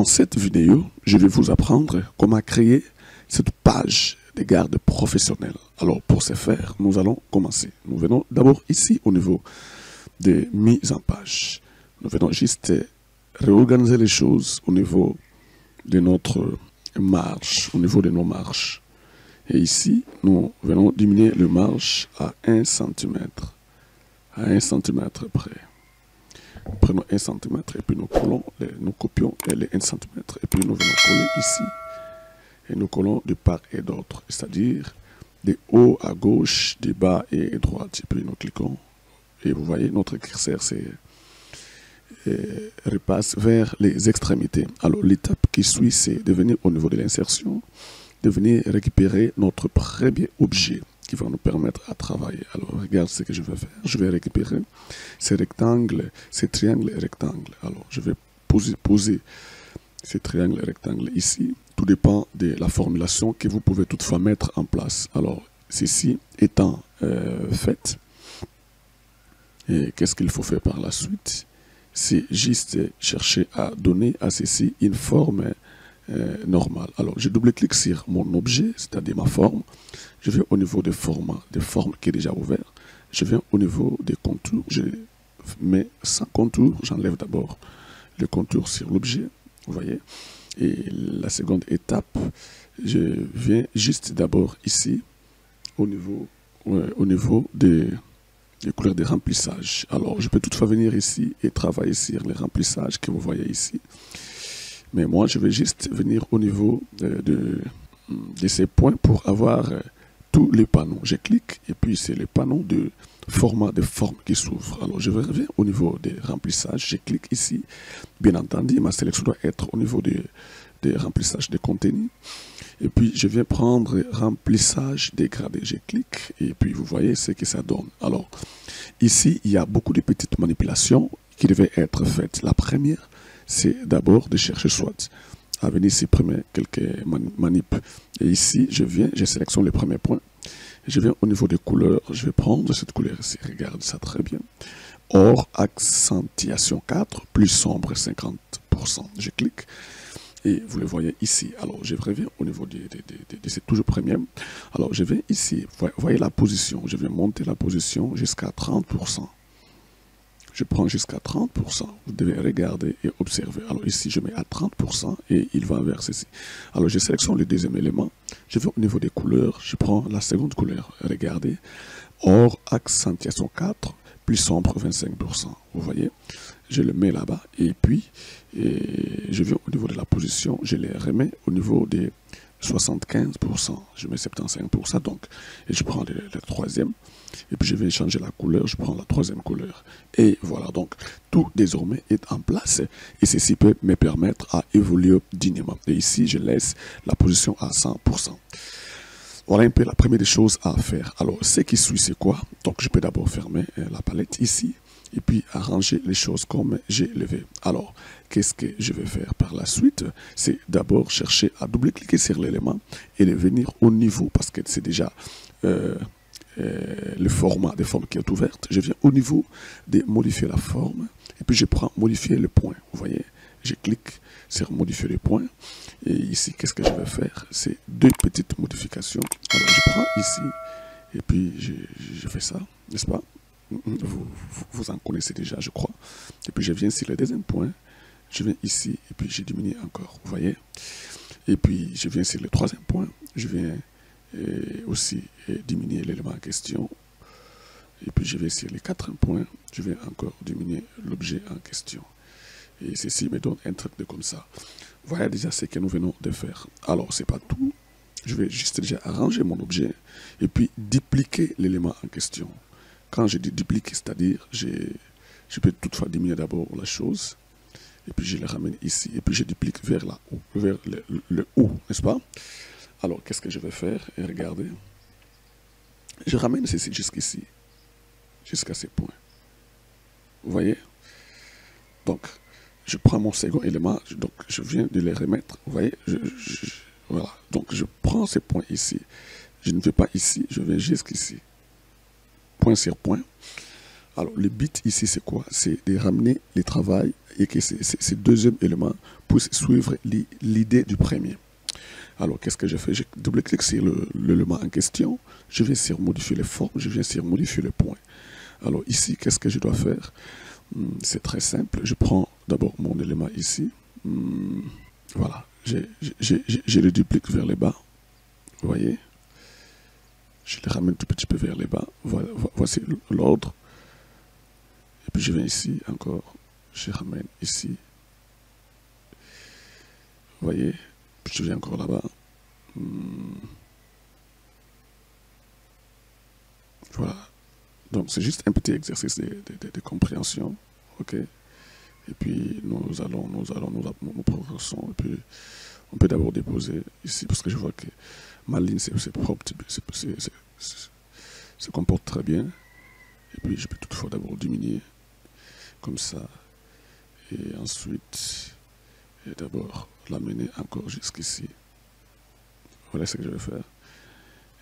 cette vidéo, je vais vous apprendre comment créer cette page de garde professionnelle. Alors, pour ce faire, nous allons commencer. Nous venons d'abord ici au niveau des mises en page. Nous venons juste réorganiser les choses au niveau de notre marge, au niveau de nos marges. Et ici, nous venons diminuer le marge à 1 cm. À 1 cm près. Nous prenons 1 cm et puis nous copions les 1 cm et puis nous venons coller ici. Et nous collons de part et d'autre, c'est-à-dire de haut à gauche, de bas et de droite. Et puis nous cliquons et vous voyez notre curseur repasse vers les extrémités. Alors l'étape qui suit, c'est de venir au niveau de l'insertion, de venir récupérer notre premier objet qui va nous permettre à travailler. Alors regarde ce que je vais faire. Je vais récupérer ces rectangles, ces triangles et rectangles. Alors je vais poser ces triangles et rectangles ici. Tout dépend de la formulation que vous pouvez toutefois mettre en place. Alors ceci étant fait, et qu'est-ce qu'il faut faire par la suite? C'est juste chercher à donner à ceci une forme normale. Alors, je double-clique sur mon objet, c'est-à-dire ma forme. Je vais au niveau des formats, des formes qui est déjà ouvert. Je viens au niveau des contours. Je mets sans contour. J'enlève d'abord le contour sur l'objet. Vous voyez. Et la seconde étape, je viens juste d'abord ici, au niveau des couleurs de remplissage. Alors, je peux toutefois venir ici et travailler sur les remplissages que vous voyez ici. Mais moi, je vais juste venir au niveau de ces points pour avoir tous les panneaux. Je clique et puis c'est les panneaux de format de forme qui s'ouvrent. Alors, je reviens au niveau des remplissages. Je clique ici. Bien entendu, ma sélection doit être au niveau des remplissages de contenu. Et puis, je viens prendre remplissage dégradé. Je clique et puis vous voyez ce que ça donne. Alors, ici, il y a beaucoup de petites manipulations qui devaient être faites. La première, c'est d'abord de chercher soit à venir supprimer quelques manips. Et ici, je sélectionne le premier point. Je viens au niveau des couleurs. Je vais prendre cette couleur ici. Regarde ça très bien. Or, accentuation 4, plus sombre 50%. Je clique. Et vous le voyez ici. Alors, je reviens au niveau de ce toujours premier. Alors, je vais ici. Vous voyez la position. Je vais monter la position jusqu'à 30%. Je prends jusqu'à 30%. Vous devez regarder et observer. Alors, ici, je mets à 30% et il va vers ceci. Alors, je sélectionne le deuxième élément. Je vais au niveau des couleurs. Je prends la seconde couleur. Regardez. Or, accentuation 4, plus sombre 25%. Vous voyez, je le mets là-bas et puis je viens au niveau de la position, je les remets au niveau des 75%. Je mets 75%, donc, et je prends le troisième, et puis je vais changer la couleur, je prends la troisième couleur. Et voilà, donc, tout désormais est en place, et ceci peut me permettre à évoluer dignement. Et ici, je laisse la position à 100%. Voilà un peu la première des choses à faire. Alors, ce qui suit, c'est quoi? Donc, je peux d'abord fermer la palette ici et puis arranger les choses comme j'ai levé. Alors, qu'est-ce que je vais faire par la suite? C'est d'abord chercher à double-cliquer sur l'élément et le venir au niveau parce que c'est déjà le format des formes qui est ouverte. Je viens au niveau de modifier la forme et puis je prends modifier le point. Vous voyez? Je clique sur modifier les points. Et ici, qu'est-ce que je vais faire? C'est deux petites modifications. Alors, je prends ici et puis je fais ça, n'est-ce pas? Vous en connaissez déjà, je crois. Et puis, je viens sur le deuxième point. Je viens ici et puis je diminue encore. Vous voyez? Et puis, je viens sur le troisième point. Je viens aussi diminuer l'élément en question. Et puis, je vais sur le quatrième point. Je vais encore diminuer l'objet en question. Et ceci me donne un truc de comme ça. Voilà déjà ce que nous venons de faire. Alors, c'est pas tout. Je vais juste déjà arranger mon objet et puis dupliquer l'élément en question. Quand je dis dupliquer, c'est-à-dire, je peux toutefois diminuer d'abord la chose et puis je le ramène ici et puis je duplique vers là haut, vers le haut, n'est-ce pas? Alors, qu'est-ce que je vais faire? Et regardez. Je ramène ceci jusqu'ici, jusqu'à ces points. Vous voyez? Donc, je prends mon second élément, donc je viens de les remettre, vous voyez, voilà, donc je prends ces points ici, je ne vais pas ici, je vais jusqu'ici, point sur point. Alors, le but ici, c'est quoi? C'est de ramener les travail et que ces deuxième élément puisse suivre l'idée du premier. Alors, qu'est-ce que je fais? Je double-clique sur l'élément en question. Je viens sur modifier les formes. Je viens sur modifier les points. Alors, ici, qu'est-ce que je dois faire? C'est très simple. Je prends d'abord mon élément ici. Voilà. Je le duplique vers le bas. Vous voyez? Je le ramène tout petit peu vers le bas. Voilà, voici l'ordre. Et puis je viens ici encore. Je ramène ici. Vous voyez? Puis je viens encore là-bas. Voilà. Donc c'est juste un petit exercice de compréhension. OK? Et puis nous progressons. Et puis on peut d'abord déposer ici parce que je vois que ma ligne c'est propre, se comporte très bien. Et puis je peux toutefois d'abord diminuer comme ça. Et ensuite, d'abord l'amener encore jusqu'ici. Voilà ce que je vais faire.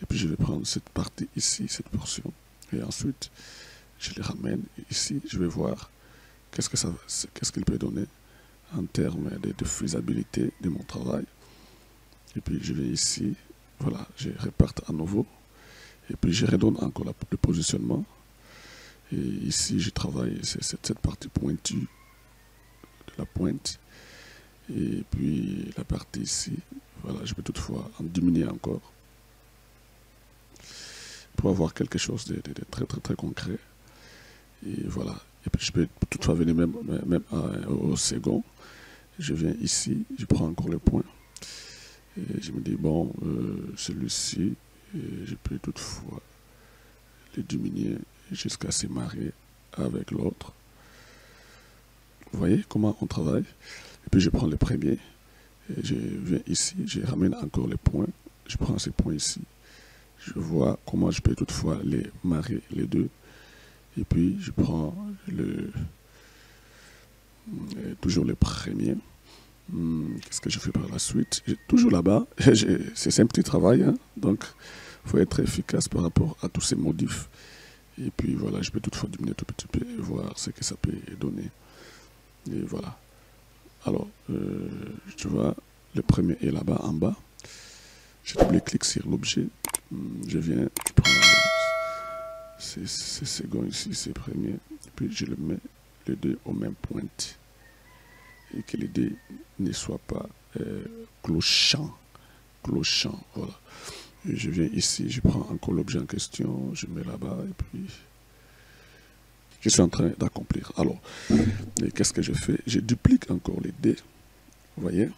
Et puis je vais prendre cette partie ici, cette portion. Et ensuite, je les ramène ici. Je vais voir qu'est-ce qu'il peut donner en termes de faisabilité de mon travail. Et puis je vais ici, voilà, je réparte à nouveau. Et puis je redonne encore le positionnement. Et ici, je travaille cette partie pointue de la pointe. Et puis la partie ici, voilà, je peux toutefois en diminuer encore pour avoir quelque chose de très concret. Et voilà. Et puis je peux toutefois venir même au second. Je viens ici, je prends encore le point. Et je me dis, bon, celui-ci, je peux toutefois le diminuer jusqu'à se marier avec l'autre. Vous voyez comment on travaille? Et puis je prends le premier. Et je viens ici, je ramène encore les points. Je prends ces points ici. Je vois comment je peux toutefois les marier les deux. Et puis je prends toujours le premier. Qu'est-ce que je fais par la suite? Toujours là-bas. C'est un petit travail, hein? Donc il faut être efficace par rapport à tous ces modifs. Et puis voilà, je peux toutefois diminuer tout petit peu et voir ce que ça peut donner. Et voilà. Alors, tu vois, le premier est là-bas en bas. Je double-clique sur l'objet. Je viens, je prends ces secondes ici, ces premiers. Et puis je le mets les deux au même point. Et que les deux ne soient pas clochants. Voilà. Et je viens ici, je prends encore l'objet en question, je mets là-bas et puis je suis en train d'accomplir. Alors, qu'est-ce que je fais? Je duplique encore les deux. Vous voyez?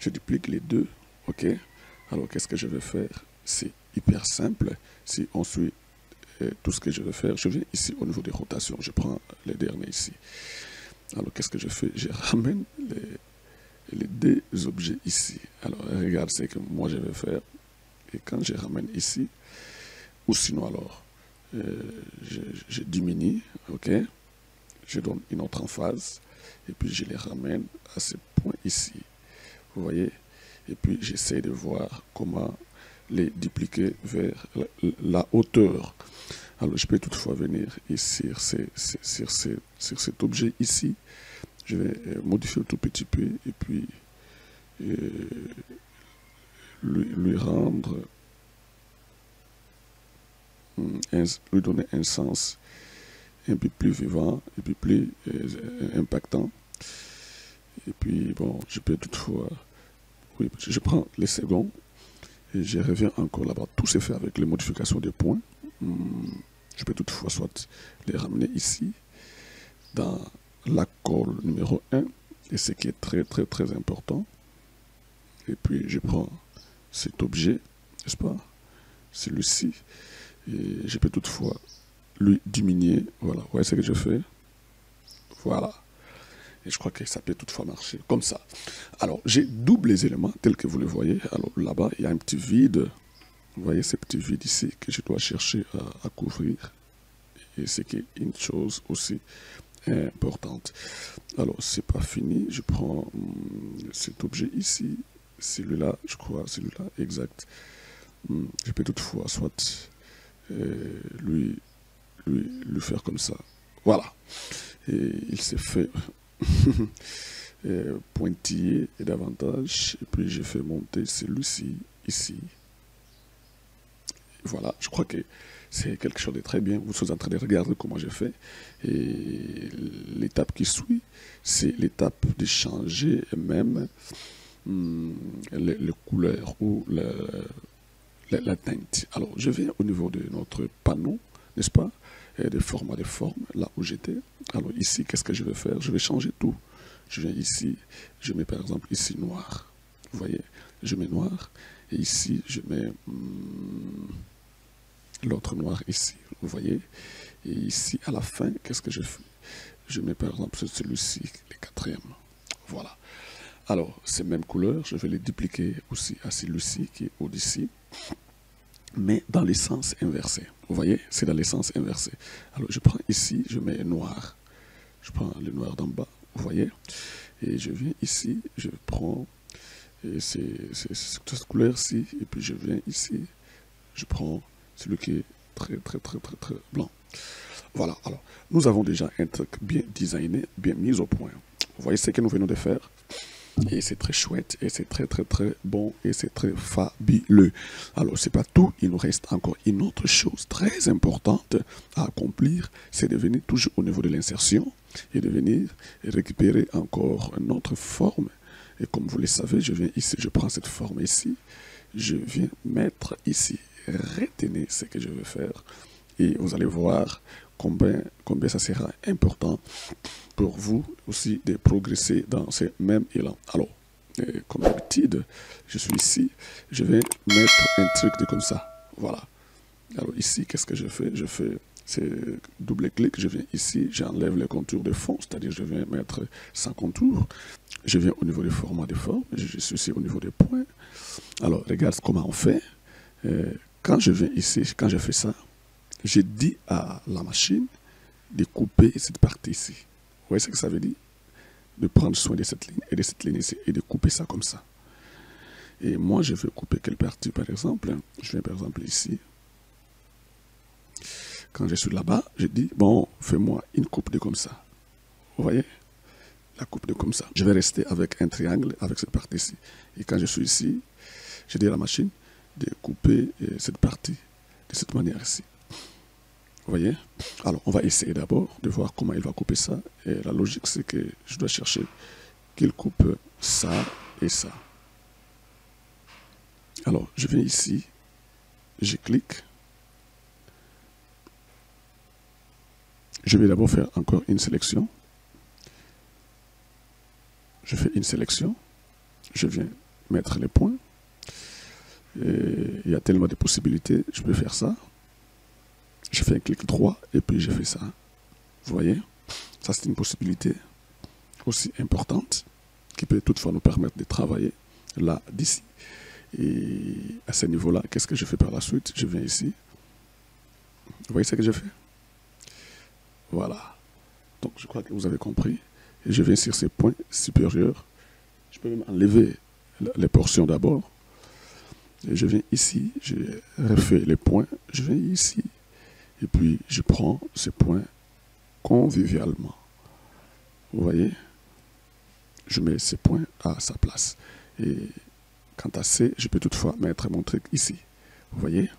Je duplique les deux. OK? Alors, qu'est-ce que je vais faire? C'est hyper simple. Si on suit tout ce que je vais faire, je viens ici au niveau des rotations. Je prends les derniers ici. Alors, qu'est-ce que je fais? Je ramène les deux objets ici. Alors, regarde ce que moi je vais faire. Et quand je ramène ici, ou sinon alors, je diminue, OK? Je donne une autre emphase, et puis je les ramène à ce point ici. Vous voyez? Et puis j'essaie de voir comment les dupliquer vers la hauteur. Alors je peux toutefois venir ici sur cet objet ici. Je vais modifier un tout petit peu, et puis lui rendre, lui donner un sens un peu plus vivant et puis plus impactant. Et puis bon, je peux toutefois, oui, je prends les secondes et je reviens encore là-bas. Tout se fait avec les modifications des points. Je peux toutefois soit les ramener ici dans la colle numéro 1, et ce qui est très important. Et puis je prends cet objet, n'est-ce pas, celui-ci, et je peux toutefois lui diminuer. Voilà, vous voyez ce que je fais? Voilà. Et je crois que ça peut toutefois marcher comme ça. Alors, j'ai double les éléments tels que vous le voyez. Alors là-bas, il y a un petit vide. Vous voyez ce petit vide ici que je dois chercher à couvrir. Et c'est une chose aussi importante. Alors, c'est pas fini. Je prends cet objet ici. Celui-là, je crois, celui-là, exact. Je peux toutefois soit lui faire comme ça. Voilà. Et il s'est fait pointiller et davantage. Et puis j'ai fait monter celui-ci, ici. Voilà, je crois que c'est quelque chose de très bien. Vous êtes en train de regarder comment j'ai fait. Et l'étape qui suit, c'est l'étape de changer même les couleurs ou la teinte. Alors, je viens au niveau de notre panneau, n'est-ce pas, et de format de forme, là où j'étais. Alors ici, qu'est-ce que je vais faire? Je vais changer tout. Je viens ici, je mets par exemple ici noir. Vous voyez, je mets noir. Et ici, je mets l'autre noir ici. Vous voyez. Et ici, à la fin, qu'est-ce que je fais? Je mets par exemple celui-ci, le quatrième. Voilà. Alors, ces mêmes couleurs, je vais les dupliquer aussi à celui-ci qui est au-dessus, mais dans le sens inversé. Vous voyez, c'est dans le sens inversé. Alors, je prends ici, je mets noir. Je prends le noir d'en bas, vous voyez. Et je viens ici, je prends cette couleur-ci, et puis je viens ici, je prends celui qui est très blanc. Voilà, alors, nous avons déjà un truc bien designé, bien mis au point. Vous voyez ce que nous venons de faire? Et c'est très chouette, et c'est très bon, et c'est très fabuleux. Alors, c'est pas tout, il nous reste encore une autre chose très importante à accomplir, c'est de venir toujours au niveau de l'insertion, et de venir récupérer encore une autre forme. Et comme vous le savez, je viens ici, je prends cette forme ici, je viens mettre ici, retenez ce que je vais faire, et vous allez voir combien ça sera important pour vous aussi de progresser dans ces mêmes élans. Alors, comme d'habitude, je suis ici, je vais mettre un truc de comme ça. Voilà. Alors ici, qu'est-ce que je fais? Je fais double-clic, je viens ici, j'enlève les contours de fond, c'est-à-dire je viens mettre sans contour. Je viens au niveau du format de forme, je suis ici au niveau des points. Alors, regarde comment on fait. Quand je viens ici, quand je fais ça, j'ai dit à la machine de couper cette partie ici. Vous voyez ce que ça veut dire? De prendre soin de cette ligne et de cette ligne ici et de couper ça comme ça. Et moi, je vais couper quelle partie, par exemple? Je viens par exemple ici. Quand je suis là-bas, je dis, bon, fais-moi une coupe de comme ça. Vous voyez? La coupe de comme ça. Je vais rester avec un triangle, avec cette partie ici. Et quand je suis ici, je dis à la machine de couper cette partie de cette manière ici. Vous voyez? Alors, on va essayer d'abord de voir comment il va couper ça. Et la logique, c'est que je dois chercher qu'il coupe ça et ça. Alors, je viens ici, je clique. Je vais d'abord faire encore une sélection. Je fais une sélection. Je viens mettre les points. Et il y a tellement de possibilités. Je peux faire ça. Je fais un clic droit et puis je fais ça. Vous voyez? Ça, c'est une possibilité aussi importante qui peut toutefois nous permettre de travailler là, d'ici. Et à ce niveau-là, qu'est-ce que je fais par la suite? Je viens ici. Vous voyez ce que je fais? Voilà. Donc, je crois que vous avez compris. Et je viens sur ces points supérieurs. Je peux même enlever les portions d'abord. Et je viens ici. Je refais les points. Je viens ici. Et puis, je prends ces points convivialement. Vous voyez? Je mets ces points à sa place. Et quant à C, je peux toutefois mettre mon truc ici. Vous voyez?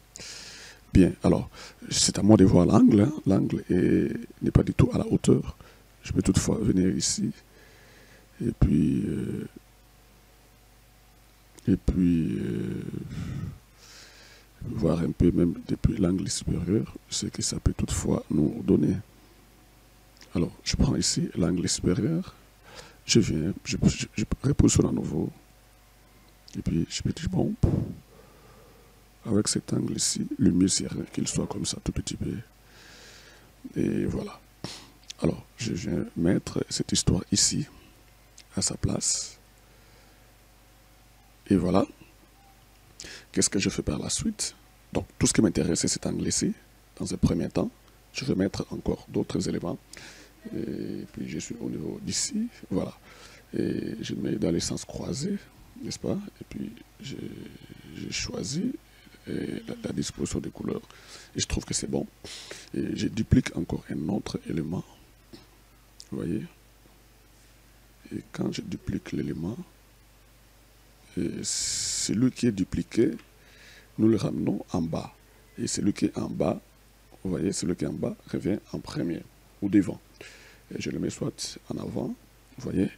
Bien, alors, c'est à moi de voir l'angle. Hein. L'angle n'est pas du tout à la hauteur. Je peux toutefois venir ici. Et puis voir un peu même depuis l'angle supérieur ce que ça peut toutefois nous donner. Alors, je prends ici l'angle supérieur, je viens, je repositionne à nouveau, et puis je me dis, bon, avec cet angle ici, le mieux c'est qu'il soit comme ça, tout petit peu. Et voilà. Alors, je viens mettre cette histoire ici, à sa place. Et voilà. Qu'est-ce que je fais par la suite? Donc, tout ce qui m'intéresse, c'est cet angle ici. Dans un premier temps, je vais mettre encore d'autres éléments. Et puis, je suis au niveau d'ici. Voilà. Et je mets dans les sens croisés, n'est-ce pas? Et puis, j'ai choisi la disposition des couleurs. Et je trouve que c'est bon. Et je duplique encore un autre élément. Vous voyez? Et quand je duplique l'élément, celui qui est dupliqué, nous le ramenons en bas. Et celui qui est en bas, vous voyez, celui qui est en bas revient en premier ou devant. Et je le mets soit en avant, vous voyez.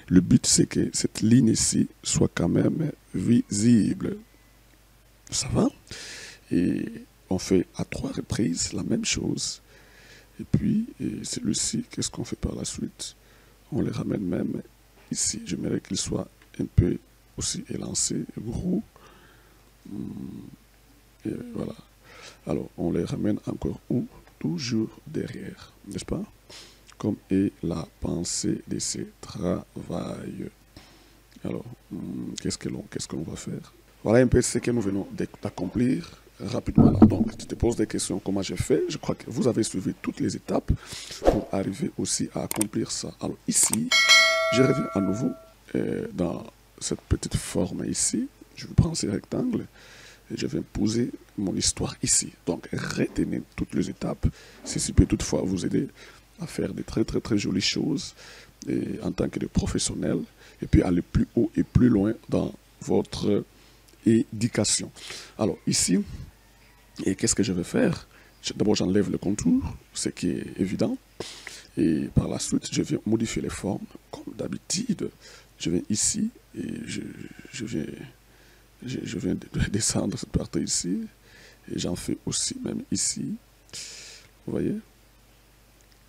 Le but, c'est que cette ligne ici soit quand même visible. Ça va? Et on fait à 3 reprises la même chose. Et puis, celui-ci, qu'est-ce qu'on fait par la suite? On les ramène même ici. J'aimerais qu'il soit un peu aussi élancé, gros. Et voilà. Alors, on les ramène encore où? Toujours derrière, n'est-ce pas? Comme est la pensée de ce travail. Alors, qu'est-ce que l'on va faire? Voilà un peu ce que nous venons d'accomplir rapidement. Donc, tu te poses des questions, comment j'ai fait? Je crois que vous avez suivi toutes les étapes pour arriver aussi à accomplir ça. Alors ici, je reviens à nouveau dans cette petite forme ici. Je prends ces rectangles et je viens poser mon histoire ici. Donc, retenez toutes les étapes. Ceci peut toutefois vous aider à faire de très très très jolies choses en tant que professionnel et puis aller plus haut et plus loin dans votre éducation. Alors ici, et qu'est-ce que je vais faire? D'abord, j'enlève le contour, ce qui est évident. Et par la suite, je viens modifier les formes. Comme d'habitude, je viens ici et je viens de descendre cette partie ici. Et j'en fais aussi même ici. Vous voyez?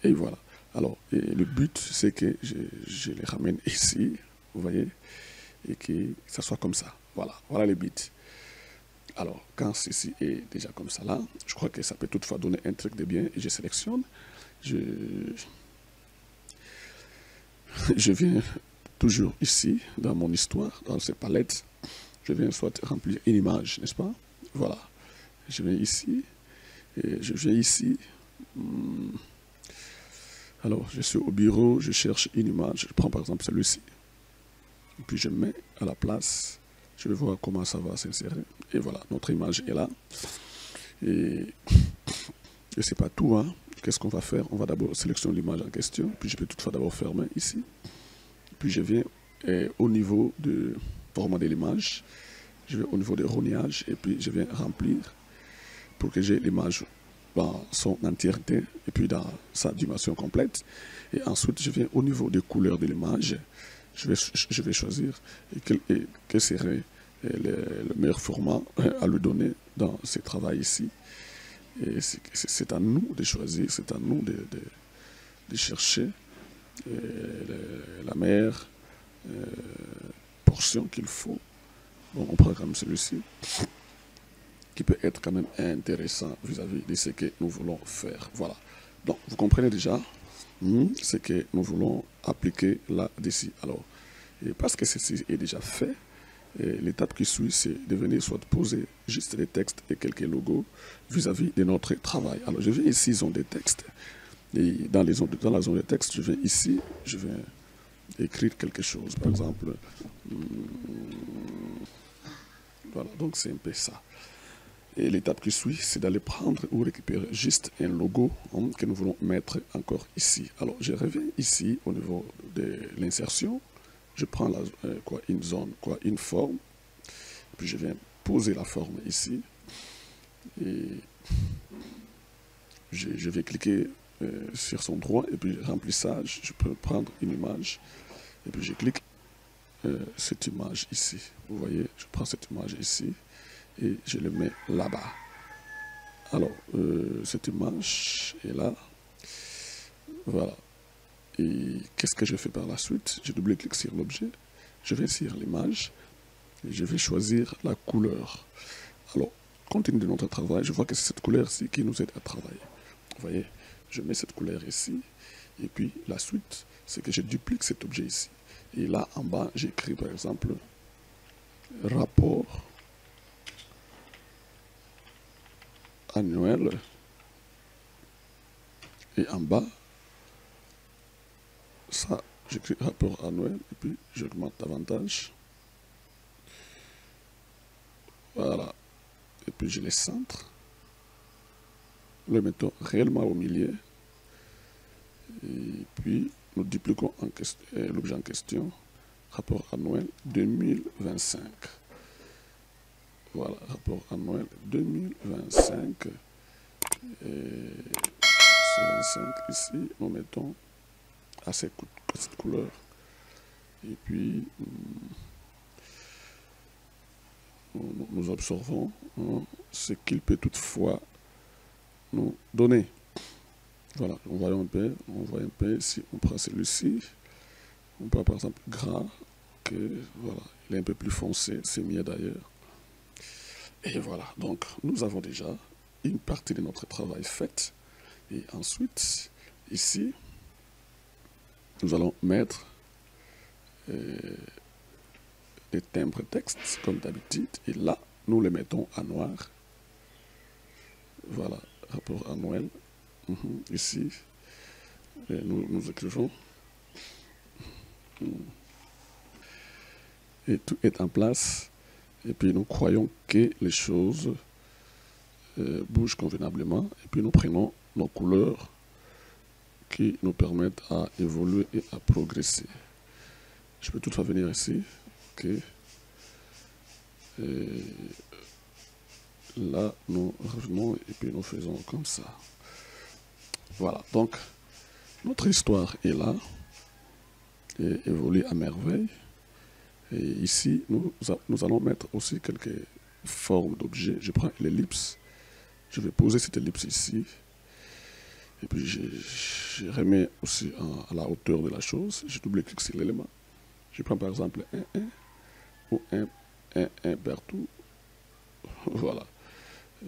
Et voilà. Alors, et le but, c'est que je les ramène ici. Vous voyez? Et que ça soit comme ça. Voilà. Voilà le but. Alors, quand ceci est déjà comme ça là, je crois que ça peut toutefois donner un truc de bien et je sélectionne. Je viens toujours ici, dans mon histoire, dans ces palettes. Je viens soit remplir une image, n'est-ce pas? Voilà. Je viens ici, et je viens ici. Alors, je suis au bureau, je cherche une image. Je prends par exemple celui-ci. Puis je mets à la place. Je vais voir comment ça va s'insérer. Et voilà, notre image est là. Et je ne sais pas tout, hein. Qu'est-ce qu'on va faire? On va d'abord sélectionner l'image en question. Puis je peux toutefois d'abord fermer ici. Puis je viens au niveau de format de l'image. Je vais au niveau de rognage. Et puis je viens remplir pour que j'ai l'image dans son entièreté. Et puis dans sa dimension complète. Et ensuite, je viens au niveau des couleurs de l'image. Je vais choisir quel serait le meilleur format à lui donner dans ce travail ici. Et c'est à nous de choisir, c'est à nous de chercher la meilleure portion qu'il faut. Bon, on prend comme celui-ci, qui peut être quand même intéressant vis-à-vis de ce que nous voulons faire. Voilà. Donc, vous comprenez déjà ce que nous voulons appliquer là-dessus. Alors, et parce que ceci est déjà fait, l'étape qui suit, c'est de venir soit poser juste des textes et quelques logos vis-à-vis de notre travail. Alors, je viens ici, zone des textes. Et dans la zone des textes, je viens ici, je viens écrire quelque chose. Par exemple, voilà, donc c'est un peu ça. Et l'étape qui suit, c'est d'aller prendre ou récupérer juste un logo que nous voulons mettre encore ici. Alors, je reviens ici au niveau de l'insertion. Je prends une zone, une forme. Puis je viens poser la forme ici. Et je vais cliquer sur son droit. Et puis remplissage, je peux prendre une image. Et puis je clique cette image ici. Vous voyez, je prends cette image ici. Et je le mets là-bas. Alors, cette image est là. Voilà. Et qu'est-ce que je fais par la suite? Je double-clique sur l'objet. Je vais sur l'image. Et je vais choisir la couleur. Alors, compte tenu de notre travail, je vois que c'est cette couleur-ci qui nous aide à travailler. Vous voyez, je mets cette couleur ici. Et puis, la suite, c'est que je duplique cet objet ici. Et là, en bas, j'écris par exemple rapport annuel. Et en bas, ça, j'écris rapport annuel. Et puis, j'augmente davantage. Voilà. et puis je les centre. Le mettons réellement au milieu. Et puis, nous dupliquons l'objet en question, rapport annuel 2025. Voilà, rapport annuel 2025. Et ce 25 ici, nous mettons à cette couleur. Et puis, nous observons ce qu'il peut toutefois nous donner. Voilà, on voit un peu, si on prend celui-ci, on peut par exemple gras, ok, voilà, il est un peu plus foncé, c'est mieux d'ailleurs. Et voilà, donc nous avons déjà une partie de notre travail faite. Et ensuite, ici, nous allons mettre les timbres texte comme d'habitude. Et là, nous les mettons en noir. Voilà, rapport annuel. Ici, nous écrivons. Et tout est en place. Et puis nous croyons que les choses bougent convenablement. Et puis nous prenons nos couleurs qui nous permettent à évoluer et à progresser. Je peux toutefois venir ici. Ok. Et là, nous revenons et puis nous faisons comme ça. Voilà, donc notre histoire est là et évolue à merveille. Et ici, nous allons mettre aussi quelques formes d'objets. Je prends l'ellipse, je vais poser cette ellipse ici. Et puis je remets aussi à la hauteur de la chose. Je double-clique sur l'élément. Je prends par exemple un 1 ou un partout. Voilà.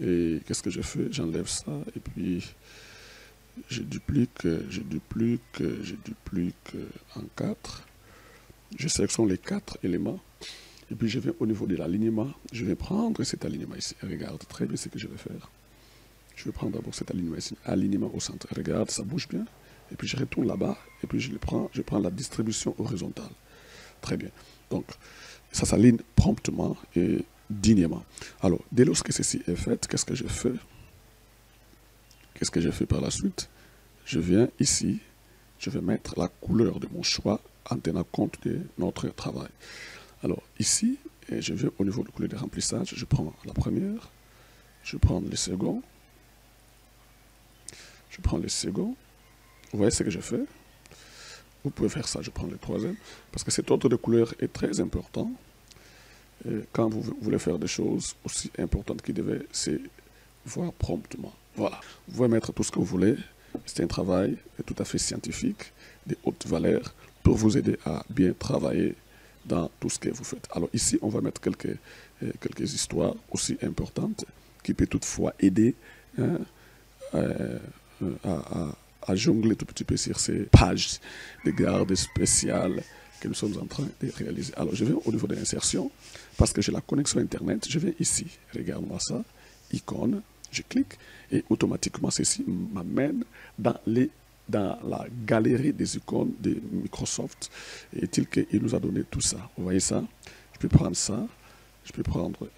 Et qu'est-ce que je fais? J'enlève ça et puis je duplique en 4. Je sélectionne les 4 éléments. Et puis je vais au niveau de l'alignement. Je vais prendre cet alignement ici. Regarde très bien ce que je vais faire. Je vais prendre d'abord cet alignement ici. Alignement au centre. Regarde, ça bouge bien. Et puis je retourne là-bas. Et puis je prends la distribution horizontale. Très bien. Donc, ça s'aligne promptement et dignement. Alors, dès lors que ceci est fait, qu'est-ce que je fais? Qu'est-ce que je fais par la suite? Je viens ici. Je vais mettre la couleur de mon choix en tenant compte de notre travail. Alors, ici, je vais au niveau de couleur de remplissage. Je prends la première. Je prends le second. Je prends le second. Vous voyez ce que je fais? Vous pouvez faire ça, je prends le troisième. Parce que cet ordre de couleur est très important. Et quand vous voulez faire des choses aussi importantes qui devaient se voir promptement. Voilà. Vous pouvez mettre tout ce que vous voulez. C'est un travail tout à fait scientifique, de haute valeur, pour vous aider à bien travailler dans tout ce que vous faites. Alors ici, on va mettre quelques histoires aussi importantes qui peuvent toutefois aider à jongler tout petit peu sur ces pages de garde spéciales que nous sommes en train de réaliser. Alors, je vais au niveau de l'insertion, parce que j'ai la connexion Internet, je vais ici, regarde-moi ça, icône, je clique, et automatiquement, ceci m'amène dans la galerie des icônes de Microsoft. Et est-il qu'il nous a donné tout ça? Vous voyez ça? Je peux prendre ça, je peux prendre,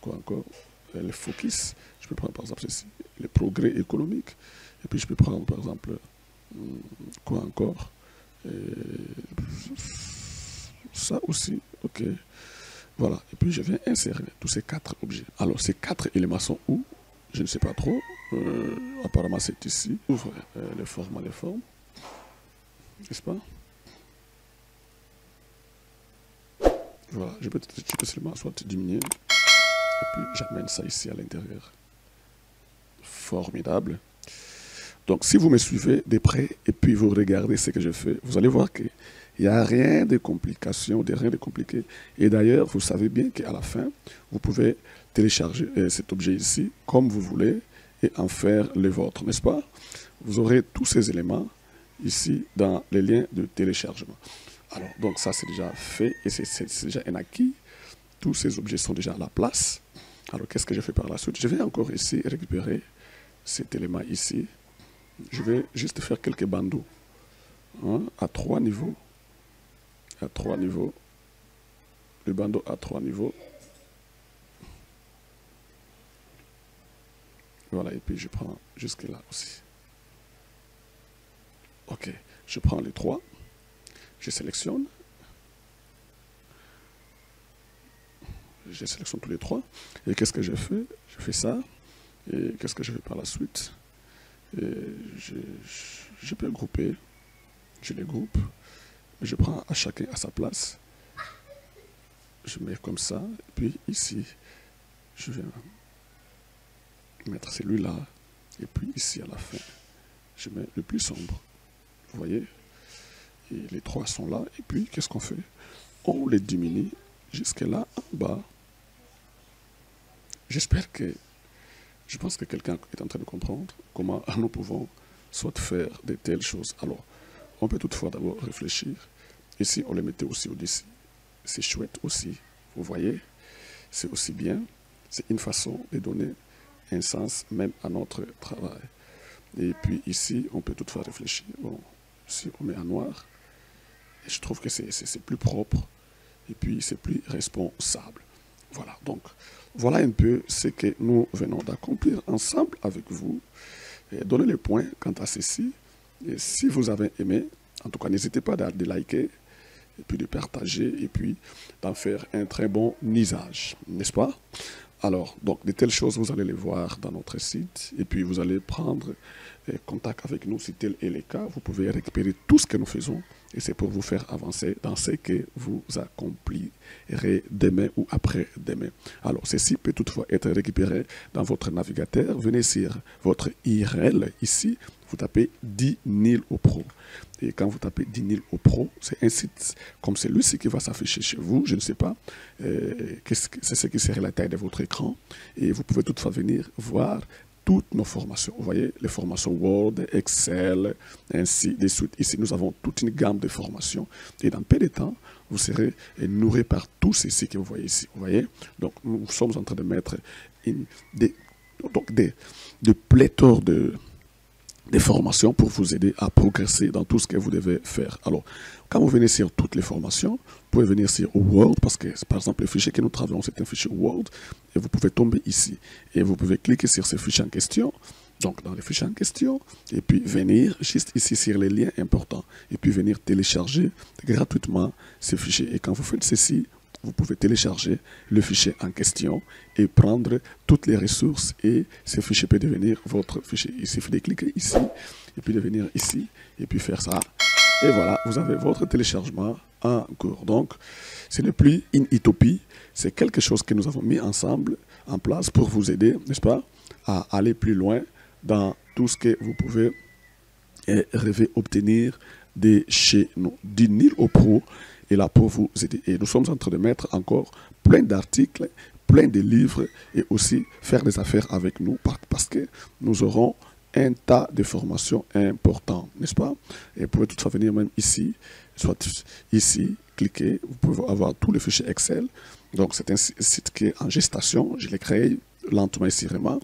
quoi encore, le focus, je peux prendre par exemple ceci, les progrès économiques, et puis je peux prendre par exemple, quoi encore, ça aussi, ok, voilà, et puis je viens insérer tous ces 4 objets. Alors ces 4 éléments sont où? Je ne sais pas trop, apparemment c'est ici, ouvre les formes, n'est-ce pas? Voilà, je peux seulement soit diminuer, et puis j'amène ça ici à l'intérieur. Formidable. Donc, si vous me suivez de près et puis vous regardez ce que je fais, vous allez voir qu'il n'y a rien de complication, rien de compliqué. Et d'ailleurs, vous savez bien qu'à la fin, vous pouvez télécharger cet objet ici comme vous voulez et en faire le vôtre, n'est-ce pas? Vous aurez tous ces éléments ici dans les liens de téléchargement. Alors, donc ça c'est déjà fait et c'est déjà un acquis. Tous ces objets sont déjà à la place. Alors, qu'est-ce que je fais par la suite? Je vais encore ici récupérer cet élément ici. Je vais juste faire quelques bandeaux à 3 niveaux. À 3 niveaux. Le bandeau à 3 niveaux. Voilà, et puis je prends jusque là aussi. Ok, je prends les 3, je sélectionne tous les 3, et qu'est-ce que je fais? Je fais ça, et qu'est-ce que je fais par la suite? Et je peux grouper, je les groupe, je prends à chacun à sa place, je mets comme ça, et puis ici, je viens mettre celui-là, et puis ici à la fin, je mets le plus sombre, vous voyez? Et les 3 sont là, et puis qu'est-ce qu'on fait? On les diminue jusque là en bas. Je pense que quelqu'un est en train de comprendre comment nous pouvons soit faire de telles choses. Alors, on peut toutefois d'abord réfléchir. Ici, on les mettait aussi au-dessus. C'est chouette aussi, vous voyez? C'est aussi bien. C'est une façon de donner un sens même à notre travail. Et puis ici, on peut toutefois réfléchir. Bon, si on met en noir, et je trouve que c'est plus propre et puis c'est plus responsable. Voilà, donc voilà un peu ce que nous venons d'accomplir ensemble avec vous. Et donnez les points quant à ceci. Et si vous avez aimé, en tout cas, n'hésitez pas à liker et puis de partager et puis d'en faire un très bon usage, n'est-ce pas? Alors, donc, de telles choses, vous allez les voir dans notre site et puis vous allez prendre contact avec nous si tel est le cas. Vous pouvez récupérer tout ce que nous faisons et c'est pour vous faire avancer dans ce que vous accomplirez demain ou après-demain. Alors, ceci peut toutefois être récupéré dans votre navigateur. Venez sur votre URL ici, vous tapez 10 000 au Pro. Et quand vous tapez 10 000 au Pro, c'est un site comme celui-ci qui va s'afficher chez vous. Je ne sais pas, c'est ce qui serait la taille de votre écran. Et vous pouvez toutefois venir voir toutes nos formations. Vous voyez, les formations Word, Excel, ainsi de suite. Ici, nous avons toute une gamme de formations. Et dans peu de temps, vous serez nourris par tout ceci que vous voyez ici. Vous voyez? Donc, nous sommes en train de mettre des pléthores des formations pour vous aider à progresser dans tout ce que vous devez faire. Alors, quand vous venez sur toutes les formations, vous pouvez venir sur Word, parce que, par exemple, le fichier que nous travaillons, c'est un fichier Word, et vous pouvez tomber ici. Et vous pouvez cliquer sur ce fichier en question, donc dans le fichier en question, et puis venir juste ici sur les liens importants, et puis venir télécharger gratuitement ce fichier. Et quand vous faites ceci, vous pouvez télécharger le fichier en question et prendre toutes les ressources et ce fichier peut devenir votre fichier. Il suffit de cliquer ici et puis de venir ici et puis faire ça. Et voilà, vous avez votre téléchargement en cours. Donc, ce n'est plus une utopie, c'est quelque chose que nous avons mis ensemble en place pour vous aider, n'est-ce pas, à aller plus loin dans tout ce que vous pouvez rêver obtenir de chez nous. 10 000 au Pro est là pour vous aider. Et nous sommes en train de mettre encore plein d'articles, plein de livres et aussi faire des affaires avec nous parce que nous aurons un tas de formations importantes, n'est-ce pas? Et vous pouvez toutefois venir même ici, soit ici, cliquer, vous pouvez avoir tous les fichiers Excel. Donc c'est un site qui est en gestation, je l'ai créé lentement et sûrement.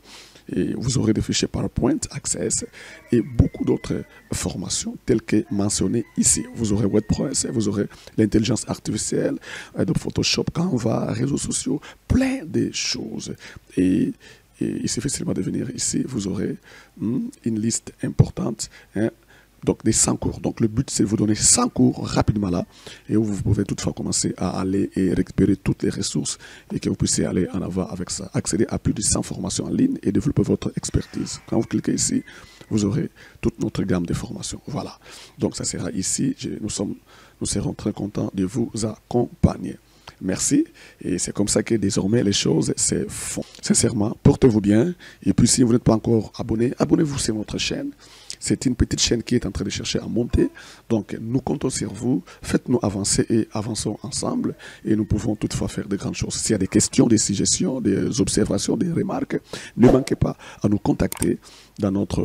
Et vous aurez des fichiers PowerPoint, Access et beaucoup d'autres formations telles que mentionnées ici. Vous aurez WordPress, vous aurez l'intelligence artificielle, Adobe Photoshop, Canva, réseaux sociaux, plein de choses. Et il suffit seulement de venir ici, vous aurez une liste importante, donc des 100 cours. Donc le but c'est de vous donner 100 cours rapidement là et où vous pouvez toutefois commencer à aller et récupérer toutes les ressources et que vous puissiez aller en avant avec ça. Accéder à plus de 100 formations en ligne et développer votre expertise. Quand vous cliquez ici, vous aurez toute notre gamme de formations. Voilà. Donc ça sera ici. Nous serons très contents de vous accompagner. Merci. Et c'est comme ça que désormais les choses se font. Sincèrement, portez-vous bien. Et puis si vous n'êtes pas encore abonné, abonnez-vous sur notre chaîne. C'est une petite chaîne qui est en train de chercher à monter. Donc nous comptons sur vous. Faites-nous avancer et avançons ensemble. Et nous pouvons toutefois faire de grandes choses. S'il y a des questions, des suggestions, des observations, des remarques, ne manquez pas à nous contacter dans notre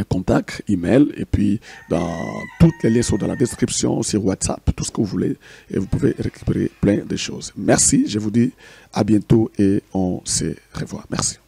contact, email, et puis dans toutes les liens sont dans la description, sur WhatsApp, tout ce que vous voulez, et vous pouvez récupérer plein de choses. Merci, je vous dis à bientôt et on se revoit. Merci.